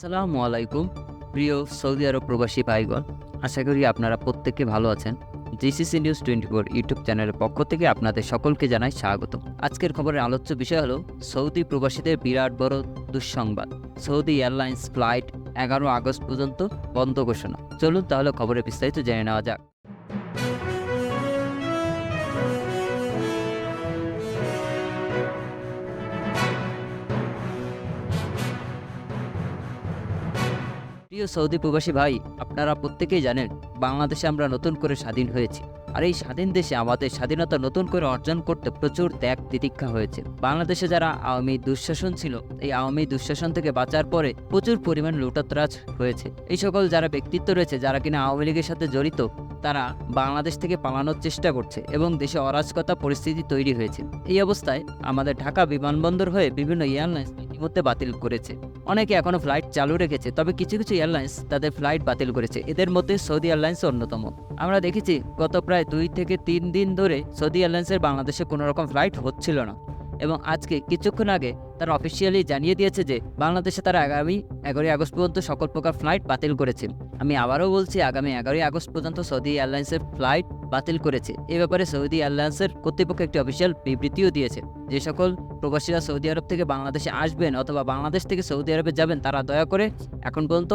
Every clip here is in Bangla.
আসসালামু আলাইকুম প্রিয় সৌদি আরব প্রবাসী ভাইগণ, আশা করি আপনারা প্রত্যেকে ভালো আছেন। জিসিসি নিউজ 24 ইউটিউব চ্যানেলের পক্ষ থেকে আপনাদের সকলকে জানাই স্বাগত। আজকের খবরের আলোচ্য বিষয় হলো সৌদি প্রবাসীদের বিরাট বড় দুঃসংবাদ। সৌদি এয়ারলাইন্স ফ্লাইট 11 আগস্ট পর্যন্ত বন্ধ ঘোষণা। চলুন তাহলে খবরের বিস্তারিত জেনে নেওয়া যাক। প্রিয় সৌদি প্রবাসী ভাই, আপনারা প্রত্যেকেই জানেন বাংলাদেশে আমরা নতুন করে স্বাধীন হয়েছি। আর এই স্বাধীন দেশে আমাদের স্বাধীনতা নতুন করে অর্জন করতে প্রচুর ত্যাগ তিতিক্ষা হয়েছে। বাংলাদেশে যারা আওয়ামী দুঃশাসন ছিল, এই আওয়ামী দুঃশাসন থেকে বাঁচার পরে প্রচুর পরিমাণ লুটতরাজ হয়েছে। এই সকল যারা ব্যক্তিত্ব রয়েছে, যারা কিনা আওয়ামী লীগের সাথে জড়িত, তারা বাংলাদেশ থেকে পালানোর চেষ্টা করছে এবং দেশে অরাজকতা পরিস্থিতি তৈরি হয়েছে। এই অবস্থায় আমাদের ঢাকা বিমানবন্দর হয়ে বিভিন্ন এয়ারলাইন্স ইতিমধ্যে বাতিল করেছে। অনেকে এখনো ফ্লাইট চালু রেখেছে, তবে কিছু কিছু এয়ারলাইন্স তাদের ফ্লাইট বাতিল করেছে। এদের মধ্যে সৌদি এয়ারলাইন্স অন্যতম। আমরা দেখেছি গত প্রায় 2 থেকে 3 দিন ধরে সৌদি এয়ারলাইন্সের বাংলাদেশে কোনো রকম ফ্লাইট হচ্ছিল না, এবং আজকে কিছুক্ষণ আগে তারা অফিসিয়ালি জানিয়ে দিয়েছে যে বাংলাদেশে তারা আগামী 11 আগস্ট পর্যন্ত সকল প্রকার ফ্লাইট বাতিল করেছে। আমি আবারও বলছি, আগামী 11 আগস্ট পর্যন্ত সৌদি এয়ারলাইন্সের ফ্লাইট বাতিল করেছে। এ ব্যাপারে সৌদি এয়ারলাইন্সের কর্তৃপক্ষ একটি অফিসিয়াল বিবৃতিও দিয়েছে। যে সকল প্রবাসীরা সৌদি আরব থেকে বাংলাদেশে আসবেন অথবা বাংলাদেশ থেকে সৌদি আরবে যাবেন, তারা দয়া করে এখন পর্যন্ত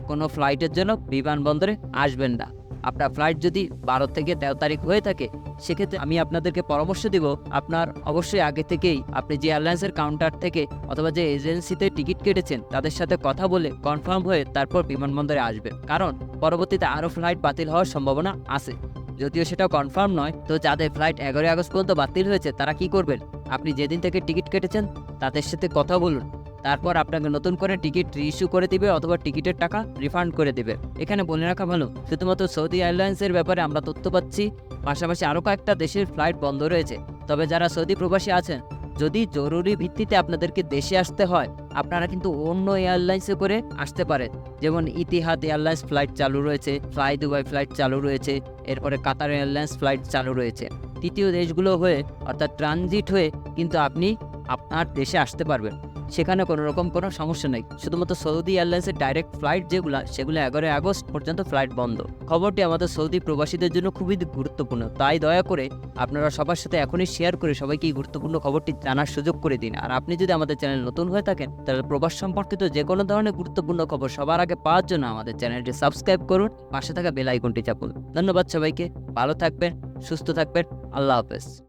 কোনো ফ্লাইটের জন্য বিমানবন্দরে আসবেন না। আপনার ফ্লাইট যদি 12 থেকে 13 তারিখ হয়ে থাকে, সেক্ষেত্রে আমি আপনাদেরকে পরামর্শ দিব, আপনার অবশ্যই আগে থেকেই আপনি যে এয়ারলাইন্সের কাউন্টার থেকে অথবা যে এজেন্সিতে টিকিট কেটেছেন তাদের সাথে কথা বলে কনফার্ম হয়ে তারপর বিমানবন্দরে আসবেন, কারণ পরবর্তীতে আরও ফ্লাইট বাতিল হওয়ার সম্ভাবনা আছে। যদিও সেটা কনফার্ম নয়, তো যাদের ফ্লাইট 11 আগস্ট পর্যন্ত বাতিল হয়েছে তারা কি করবেন, আপনি যেদিন থেকে টিকিট কেটেছেন তাদের সাথে কথা বলুন। তারপর আপনাকে নতুন করে টিকিট রিইস্যু করে দিবে অথবা টিকিটের টাকা রিফান্ড করে দিবে। এখানে বলে রাখা ভালো, শুধুমাত্র সৌদি এয়ারলাইন্সের ব্যাপারে আমরা তথ্য পাচ্ছি, পাশাপাশি আরও কয়েকটা দেশের ফ্লাইট বন্ধ রয়েছে। তবে যারা সৌদি প্রবাসী আছেন, যদি জরুরি ভিত্তিতে আপনাদেরকে দেশে আসতে হয়, আপনারা কিন্তু অন্য এয়ারলাইন্সে করে আসতে পারেন। যেমন ইতিহাদ এয়ারলাইন্স ফ্লাইট চালু রয়েছে, ফ্লাই দুবাই ফ্লাইট চালু রয়েছে, এরপরে কাতার এয়ারলাইন্স ফ্লাইট চালু রয়েছে। তৃতীয় দেশগুলো হয়ে অর্থাৎ ট্রানজিট হয়ে কিন্তু আপনি আপনার দেশে আসতে পারবেন, সেখানে কোনো রকম কোনো সমস্যা নেই। শুধুমাত্র সৌদি এয়ারলাইন্সের ডাইরেক্ট ফ্লাইট সেগুলো 11 আগস্ট পর্যন্ত ফ্লাইট বন্ধ। খবরটি আমাদের সৌদি প্রবাসীদের জন্য খুবই গুরুত্বপূর্ণ, তাই দয়া করে আপনারা সবার সাথে এখনই শেয়ার করে সবাইকে এই গুরুত্বপূর্ণ খবরটি জানার সুযোগ করে দিন। আর আপনি যদি আমাদের চ্যানেল নতুন হয়ে থাকেন, তাহলে প্রবাস সম্পর্কিত যে কোনো ধরনের গুরুত্বপূর্ণ খবর সবার আগে পাওয়ার জন্য আমাদের চ্যানেলটি সাবস্ক্রাইব করুন, পাশে থাকা বেল আইকনটি চাপুন। ধন্যবাদ সবাইকে, ভালো থাকবেন, সুস্থ থাকবেন, আল্লাহ হাফেজ।